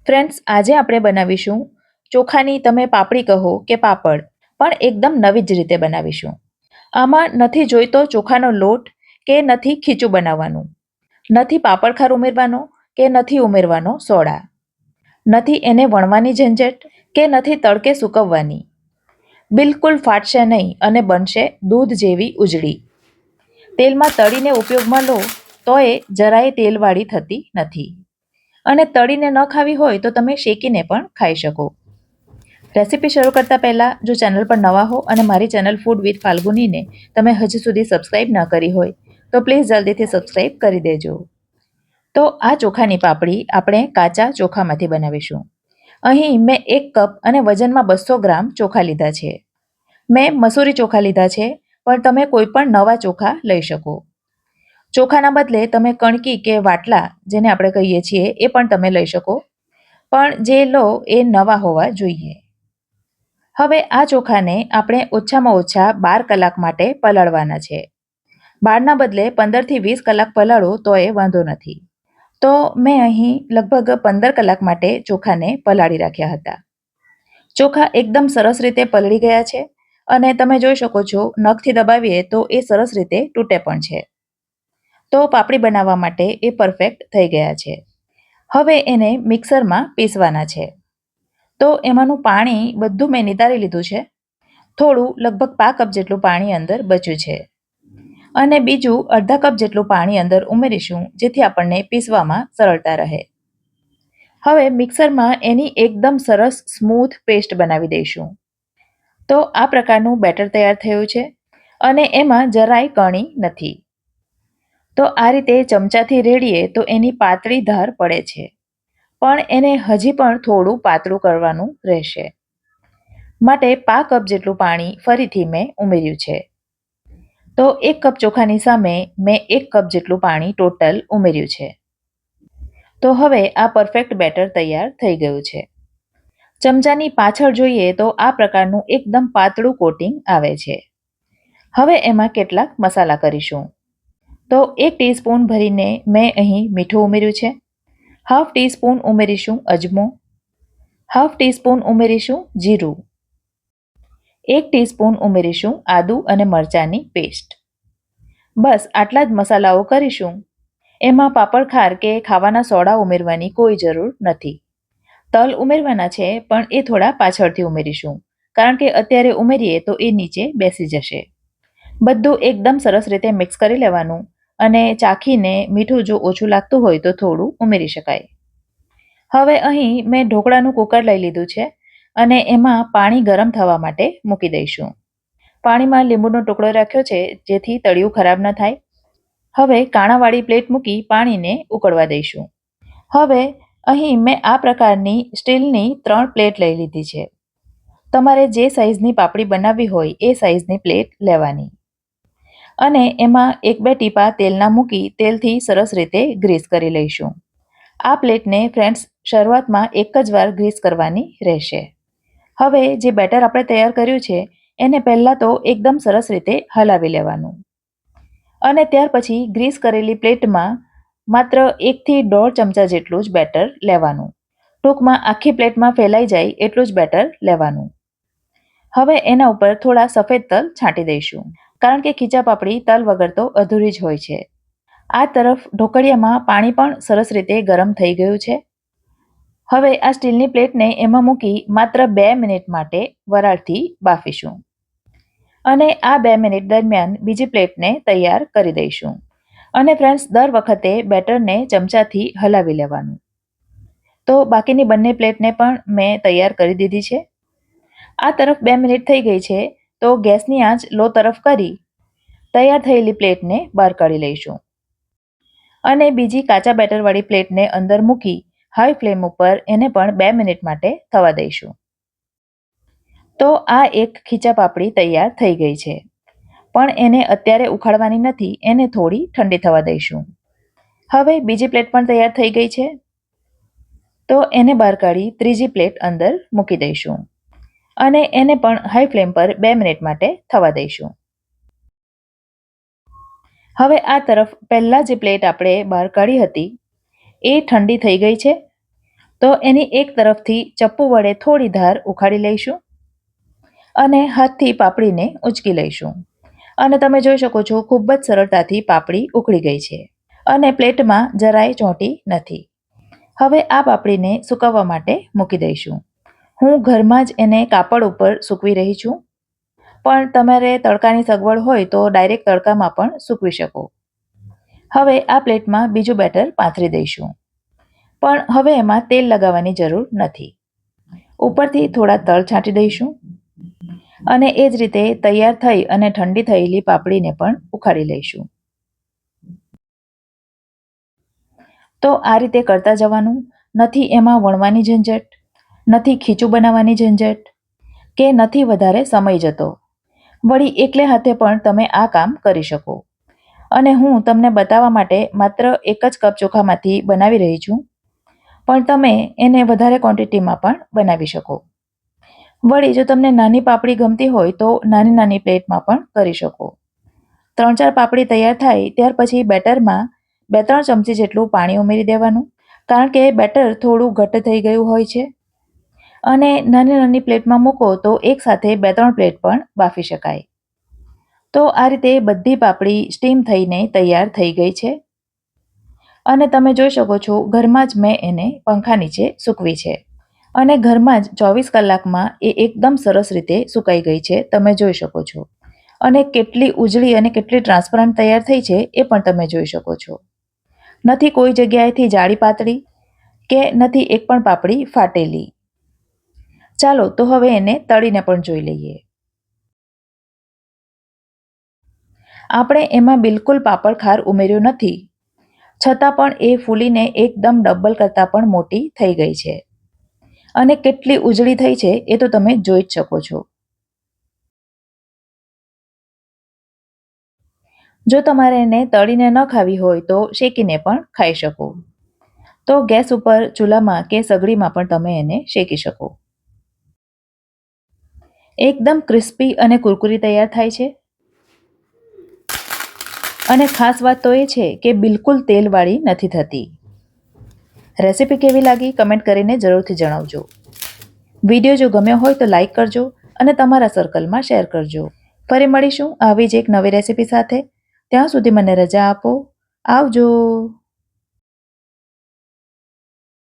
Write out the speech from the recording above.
Friends, આજે આપણે બનાવીશું ચોખાની તમે પાપડી કહો કે પાપડ, પણ એકદમ નવી જ રીતે બનાવીશું. આમાં નથી જોઈતો ચોખાનો લોટ કે નથી ખીચું બનાવવાનું, નથી પાપડ ખાર ઉમેરવાનો કે નથી ઉમેરવાનો સોડા, નથી એને વણવાની ઝંઝટ કે નથી તડકે સૂકવવાની. બિલકુલ ફાટશે નહીં અને બનશે દૂધ જેવી ઉજળી. તેલમાં તળીને ઉપયોગમાં લો તો એ જરાય તેલવાળી થતી નથી. અને તળીને ન ખાવી હોય તો તમે શેકીને પણ ખાઈ શકો. રેસીપી શરૂ કરતાં પહેલાં જો ચેનલ પર નવા હો અને મારી ચેનલ ફૂડ વિથ ફાલ્ગુનીને તમે હજી સુધી સબસ્ક્રાઈબ ન કરી હોય તો પ્લીઝ જલ્દીથી સબસ્ક્રાઈબ કરી દેજો. તો આ ચોખાની પાપડી આપણે કાચા ચોખામાંથી બનાવીશું. અહીં મેં 1 કપ અને વજનમાં 200 ગ્રામ ચોખા લીધા છે. મેં મસૂરી ચોખા લીધા છે, પણ તમે કોઈ પણ નવા ચોખા લઈ શકો. ચોખાના બદલે તમે કણકી કે વાટલા જેને આપણે કહીએ છીએ એ પણ તમે લઈ શકો, પણ જે લો એ નવા હોવા જોઈએ. હવે આ ચોખાને આપણે ઓછામાં ઓછા 12 કલાક માટે પલાળવાના છે. 12ના બદલે 15થી 20 કલાક પલાળો તો એ વાંધો નથી. તો મેં અહીં લગભગ 15 કલાક માટે ચોખાને પલાળી રાખ્યા હતા. ચોખા એકદમ સરસ રીતે પલળી ગયા છે અને તમે જોઈ શકો છો નખથી દબાવીએ તો એ સરસ રીતે તૂટે પણ છે. તો પાપડી બનાવવા માટે એ પરફેક્ટ થઈ ગયા છે. હવે એને મિક્સરમાં પીસવાના છે. તો એમાંનું પાણી બધું મેં નિતારી લીધું છે. થોડું લગભગ 5 કપ જેટલું પાણી અંદર બચ્યું છે. અને બીજું અડધા કપ જેટલું પાણી અંદર ઉમેરીશું જેથી આપણને પીસવામાં સરળતા રહે. હવે મિક્સરમાં એની એકદમ સરસ સ્મૂથ પેસ્ટ બનાવી દઈશું. તો આ પ્રકારનું બેટર તૈયાર થયું છે અને એમાં જરાય કણી નથી. તો આ રીતે ચમચાથી રેડીએ તો એની પાતળી ધાર પડે છે, પણ એને હજી પણ થોડું પાતળું કરવાનું રહેશે. માટે 5 કપ જેટલું પાણી ફરીથી મેં ઉમેર્યું છે. તો 1 કપ ચોખાની સામે મેં 1 કપ જેટલું પાણી ટોટલ ઉમેર્યું છે. તો હવે આ પરફેક્ટ બેટર તૈયાર થઈ ગયું છે. ચમચાની પાછળ જોઈએ તો આ પ્રકારનું એકદમ પાતળું કોટિંગ આવે છે. હવે એમાં કેટલાક મસાલા કરીશું. તો 1 ટીસ્પૂન ભરીને મેં અહીં મીઠું ઉમેર્યું છે. હાફ ટીસ્પૂન ઉમેરીશું અજમો. હાફ ટીસ્પૂન ઉમેરીશું જીરું. 1 ટીસ્પૂન ઉમેરીશું આદુ અને મરચાંની પેસ્ટ. બસ આટલા જ મસાલાઓ કરીશું. એમાં પાપડ ખાર કે ખાવાના સોડા ઉમેરવાની કોઈ જરૂર નથી. તલ ઉમેરવાના છે, પણ એ થોડા પાછળથી ઉમેરીશું, કારણ કે અત્યારે ઉમેરીએ તો એ નીચે બેસી જશે. બધું એકદમ સરસ રીતે મિક્સ કરી લેવાનું અને ચાખીને મીઠું જો ઓછું લાગતું હોય તો થોડું ઉમેરી શકાય. હવે અહીં મેં ઢોકળાનું કુકર લઈ લીધું છે અને એમાં પાણી ગરમ થવા માટે મૂકી દઈશું. પાણીમાં લીંબુનો ટુકડો રાખ્યો છે જેથી તળિયું ખરાબ ન થાય. હવે કાણાવાળી પ્લેટ મૂકી પાણીને ઉકળવા દઈશું. હવે અહીં મેં આ પ્રકારની સ્ટીલની 3 પ્લેટ લઈ લીધી છે. તમારે જે સાઇઝની પાપડી બનાવવી હોય એ સાઇઝની પ્લેટ લેવાની અને એમાં 1-2 ટીપા તેલના મૂકી તેલથી સરસ રીતે ગ્રીસ કરી લઈશું. આ પ્લેટને ફ્રેન્ડ્સ શરૂઆતમાં એક જ વાર ગ્રીસ કરવાની રહેશે. હવે જે બેટર આપણે તૈયાર કર્યું છે એને પહેલાં તો એકદમ સરસ રીતે હલાવી લેવાનું અને ત્યાર પછી ગ્રીસ કરેલી પ્લેટમાં માત્ર 1થી 1.5 ચમચા જેટલું જ બેટર લેવાનું. ટૂંકમાં આખી પ્લેટમાં ફેલાઈ જાય એટલું જ બેટર લેવાનું. હવે એના ઉપર થોડા સફેદ તલ છાંટી દઈશું, કારણ કે ખીચા પાપડી તલ વગર તો અધૂરી જ હોય છે. આ તરફ ઢોકળિયામાં પાણી પણ સરસ રીતે ગરમ થઈ ગયું છે. હવે આ સ્ટીલની પ્લેટને એમાં મૂકી માત્ર 2 મિનિટ માટે વરાળથી બાફીશું અને આ 2 મિનિટ દરમિયાન બીજી પ્લેટને તૈયાર કરી દઈશું. અને ફ્રેન્ડ્સ, દર વખતે બેટરને ચમચાથી હલાવી લેવાનું. તો બાકીની બંને પ્લેટને પણ મેં તૈયાર કરી દીધી છે. આ તરફ 2 મિનિટ થઈ ગઈ છે તો ગેસની આંચ લો તરફ કરી તૈયાર થયેલી પ્લેટને બહાર કાઢી લઈશું અને બીજી કાચા બેટરવાળી પ્લેટને અંદર મૂકી હાઈ ફ્લેમ ઉપર એને પણ 2 મિનિટ માટે થવા દઈશું. તો આ એક ખીચા પાપડી તૈયાર થઈ ગઈ છે, પણ એને અત્યારે ઉખાડવાની નથી, એને થોડી ઠંડી થવા દઈશું. હવે બીજી પ્લેટ પણ તૈયાર થઈ ગઈ છે, તો એને બહાર કાઢી ત્રીજી પ્લેટ અંદર મૂકી દઈશું અને એને પણ હાઈ ફ્લેમ પર 2 મિનિટ માટે થવા દઈશું. હવે આ તરફ પહેલાં જે પ્લેટ આપણે બહાર કાઢી હતી એ ઠંડી થઈ ગઈ છે, તો એની એક તરફથી ચપ્પુ વડે થોડી ધાર ઉખાડી લઈશું અને હાથથી પાપડીને ઉંચકી લઈશું. અને તમે જોઈ શકો છો ખૂબ જ સરળતાથી પાપડી ઉકળી ગઈ છે અને પ્લેટમાં જરાય ચોંટી નથી. હવે આ પાપડીને સૂકવવા માટે મૂકી દઈશું. હું ઘરમાં જ એને કાપડ ઉપર સૂકવી રહી છું, પણ તમારે તડકાની સગવડ હોય તો ડાયરેક્ટ તડકામાં પણ સૂકવી શકો. હવે આ પ્લેટમાં બીજું બેટર પાથરી દઈશું, પણ હવે એમાં તેલ લગાવવાની જરૂર નથી. ઉપરથી થોડા તલ છાંટી દઈશું અને એ જ રીતે તૈયાર થઈ અને ઠંડી થયેલી પાપડીને પણ ઉખાડી લઈશું. તો આ રીતે કરતા જવાનું. નથી એમાં વણવાની ઝંઝટ, નથી ખીચું બનાવવાની ઝંઝટ, કે નથી વધારે સમય જતો. વળી એકલે હાથે પણ તમે આ કામ કરી શકો. અને હું તમને બતાવવા માટે માત્ર એક જ કપ ચોખામાંથી બનાવી રહી છું, પણ તમે એને વધારે ક્વોન્ટિટીમાં પણ બનાવી શકો. વળી જો તમને નાની પાપડી ગમતી હોય તો નાની નાની પ્લેટમાં પણ કરી શકો. 3-4 પાપડી તૈયાર થાય ત્યાર પછી બેટરમાં 2-3 ચમચી જેટલું પાણી ઉમેરી દેવાનું, કારણ કે બેટર થોડું ઘટ્ટ થઈ ગયું હોય છે. અને નાની નાની પ્લેટમાં મૂકો તો એકસાથે 2-3 પ્લેટ પણ બાફી શકાય. તો આ રીતે બધી પાપડી સ્ટીમ થઈને તૈયાર થઈ ગઈ છે. અને તમે જોઈ શકો છો ઘરમાં જ મેં એને પંખા નીચે સૂકવી છે અને ઘરમાં જ 24 કલાકમાં એ એકદમ સરસ રીતે સુકાઈ ગઈ છે. તમે જોઈ શકો છો. અને કેટલી ઉજળી અને કેટલી ટ્રાન્સપરન્ટ તૈયાર થઈ છે એ પણ તમે જોઈ શકો છો. નથી કોઈ જગ્યાએથી જાડી પાતળી કે નથી એક પણ પાપડી ફાટેલી. ચાલો તો હવે એને તળીને પણ જોઈ લઈએ. આપણે એમાં બિલકુલ પાપડ ખાર ઉમેર્યો નથી, છતાં પણ એ ફૂલીને એકદમ ડબલ કરતાં પણ મોટી થઈ ગઈ છે અને કેટલી ઉજળી થઈ છે એ તો તમે જોઈ જ શકો છો. જો તમારે એને તળીને ન ખાવી હોય તો શેકીને પણ ખાઈ શકો. તો ગેસ ઉપર ચૂલામાં કે સગડીમાં પણ તમે એને શેકી શકો. એકદમ ક્રિસ્પી અને કુરકુરી તૈયાર થાય છે. અને ખાસ વાત તો એ છે કે બિલકુલ તેલવાળી નથી થતી. રેસિપી કેવી લાગી કમેન્ટ કરીને જરૂરથી જણાવજો. વિડીયો જો ગમ્યો હોય તો લાઈક કરજો અને તમારા સર્કલમાં શેર કરજો. ફરી મળીશું આવી જ એક નવી રેસિપી સાથે. ત્યાં સુધી મને રજા આપો. આવજો.